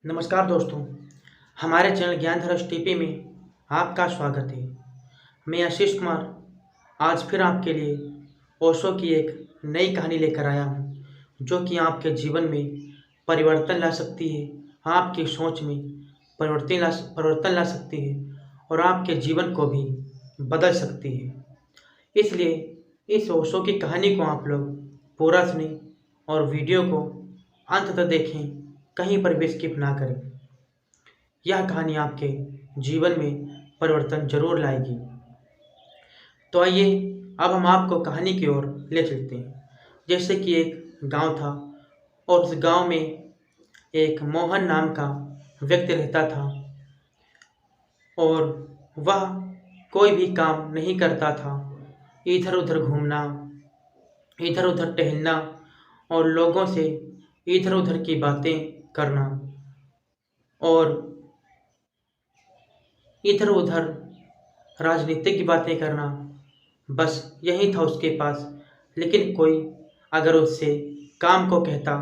नमस्कार दोस्तों, हमारे चैनल ज्ञानधरस टीपी में आपका स्वागत है। मैं आशीष कुमार आज फिर आपके लिए ओशो की एक नई कहानी लेकर आया हूँ, जो कि आपके जीवन में परिवर्तन ला सकती है, आपकी सोच में परिवर्तन ला सकती है और आपके जीवन को भी बदल सकती है। इसलिए इस ओशो की कहानी को आप लोग पूरा सुनें और वीडियो को अंत तक देखें, कहीं पर भी स्किप ना करें। यह कहानी आपके जीवन में परिवर्तन जरूर लाएगी। तो आइए अब हम आपको कहानी की ओर ले चलते हैं। जैसे कि एक गांव था और उस गांव में एक मोहन नाम का व्यक्ति रहता था और वह कोई भी काम नहीं करता था। इधर उधर घूमना, इधर उधर टहलना और लोगों से इधर उधर की बातें करना और इधर उधर राजनीतिक की बातें करना, बस यही था उसके पास। लेकिन कोई अगर उससे काम को कहता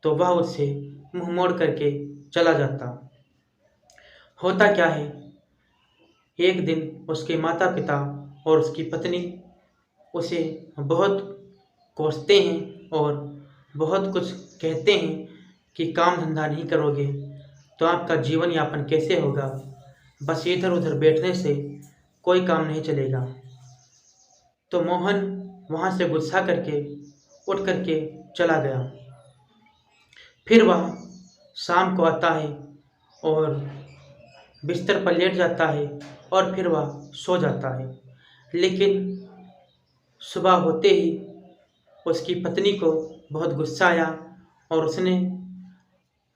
तो वह उससे मुंह मोड़ करके चला जाता। होता क्या है, एक दिन उसके माता पिता और उसकी पत्नी उसे बहुत कोसते हैं और बहुत कुछ कहते हैं कि काम धंधा नहीं करोगे तो आपका जीवन यापन कैसे होगा, बस इधर उधर बैठने से कोई काम नहीं चलेगा। तो मोहन वहाँ से गुस्सा करके उठ करके चला गया। फिर वह शाम को आता है और बिस्तर पर लेट जाता है और फिर वह सो जाता है। लेकिन सुबह होते ही उसकी पत्नी को बहुत गुस्सा आया और उसने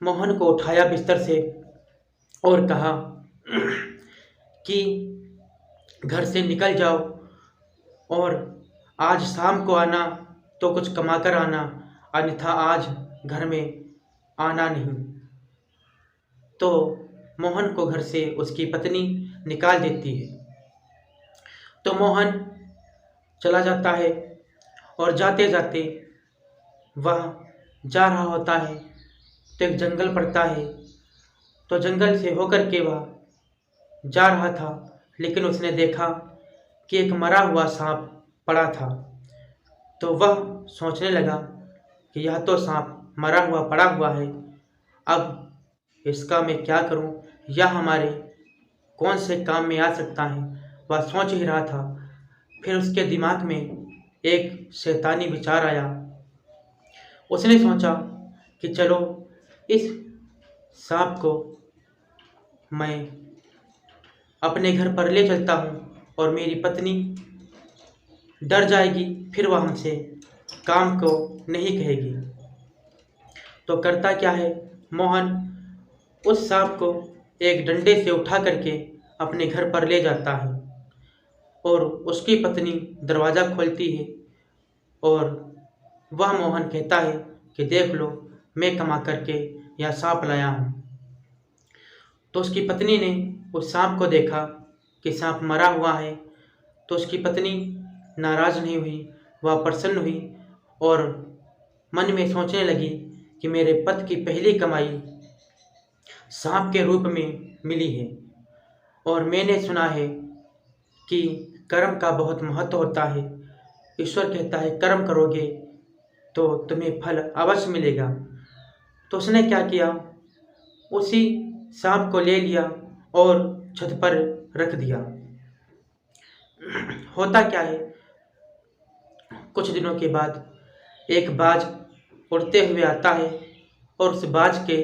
मोहन को उठाया बिस्तर से और कहा कि घर से निकल जाओ और आज शाम को आना तो कुछ कमा कर आना, अन्यथा आज घर में आना नहीं। तो मोहन को घर से उसकी पत्नी निकाल देती है। तो मोहन चला जाता है और जाते जाते वह जा रहा होता है तो एक जंगल पड़ता है। तो जंगल से होकर के वह जा रहा था, लेकिन उसने देखा कि एक मरा हुआ सांप पड़ा था। तो वह सोचने लगा कि यह तो सांप मरा हुआ पड़ा हुआ है, अब इसका मैं क्या करूं, यह हमारे कौन से काम में आ सकता है, वह सोच ही रहा था। फिर उसके दिमाग में एक शैतानी विचार आया। उसने सोचा कि चलो इस सांप को मैं अपने घर पर ले चलता हूँ और मेरी पत्नी डर जाएगी, फिर वह हमसे काम को नहीं कहेगी। तो करता क्या है, मोहन उस सांप को एक डंडे से उठा करके अपने घर पर ले जाता है और उसकी पत्नी दरवाज़ा खोलती है और वह मोहन कहता है कि देख लो, मैं कमा करके यह सांप लाया हूँ। तो उसकी पत्नी ने उस सांप को देखा कि सांप मरा हुआ है, तो उसकी पत्नी नाराज़ नहीं हुई, वह प्रसन्न हुई और मन में सोचने लगी कि मेरे पति की पहली कमाई सांप के रूप में मिली है और मैंने सुना है कि कर्म का बहुत महत्व होता है। ईश्वर कहता है कर्म करोगे तो तुम्हें फल अवश्य मिलेगा। तो उसने क्या किया, उसी सांप को ले लिया और छत पर रख दिया। होता क्या है, कुछ दिनों के बाद एक बाज उड़ते हुए आता है और उस बाज के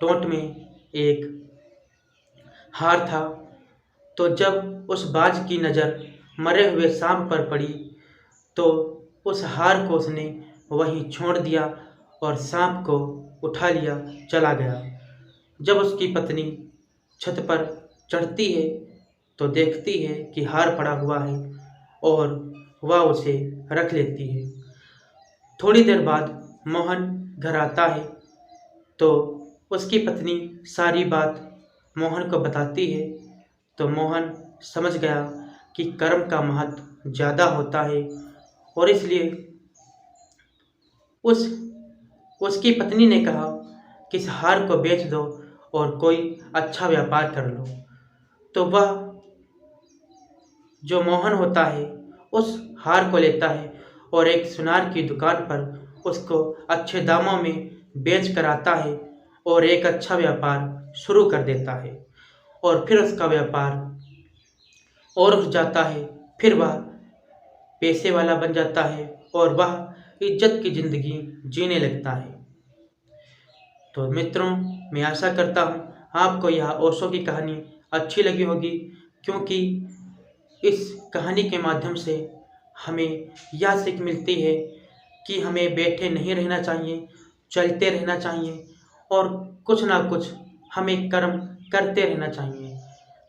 टोंट में एक हार था। तो जब उस बाज की नज़र मरे हुए सांप पर पड़ी तो उस हार को उसने वहीं छोड़ दिया और सांप को उठा लिया, चला गया। जब उसकी पत्नी छत पर चढ़ती है तो देखती है कि हार पड़ा हुआ है और वह उसे रख लेती है। थोड़ी देर बाद मोहन घर आता है तो उसकी पत्नी सारी बात मोहन को बताती है। तो मोहन समझ गया कि कर्म का महत्व ज़्यादा होता है और इसलिए उसकी पत्नी ने कहा कि इस हार को बेच दो और कोई अच्छा व्यापार कर लो। तो वह जो मोहन होता है उस हार को लेता है और एक सुनार की दुकान पर उसको अच्छे दामों में बेच कर आता है और एक अच्छा व्यापार शुरू कर देता है और फिर उसका व्यापार और उठ जाता है। फिर वह पैसे वाला बन जाता है और वह इज्जत की ज़िंदगी जीने लगता है। तो मित्रों, मैं आशा करता हूँ आपको यह ओशो की कहानी अच्छी लगी होगी, क्योंकि इस कहानी के माध्यम से हमें यह सीख मिलती है कि हमें बैठे नहीं रहना चाहिए, चलते रहना चाहिए और कुछ ना कुछ हमें कर्म करते रहना चाहिए,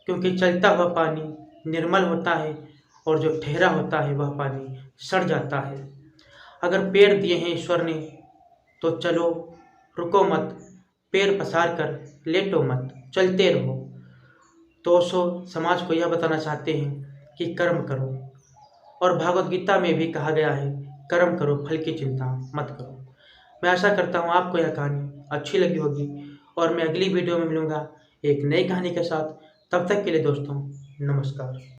क्योंकि चलता हुआ पानी निर्मल होता है और जो ठहरा होता है वह पानी सड़ जाता है। अगर पैर दिए हैं ईश्वर ने तो चलो, रुको मत, पैर पसार कर लेटो मत, चलते रहो। तो ओशो समाज को यह बताना चाहते हैं कि कर्म करो, और भागवत गीता में भी कहा गया है कर्म करो, फल की चिंता मत करो। मैं आशा करता हूँ आपको यह कहानी अच्छी लगी होगी और मैं अगली वीडियो में मिलूँगा एक नई कहानी के साथ। तब तक के लिए दोस्तों, नमस्कार।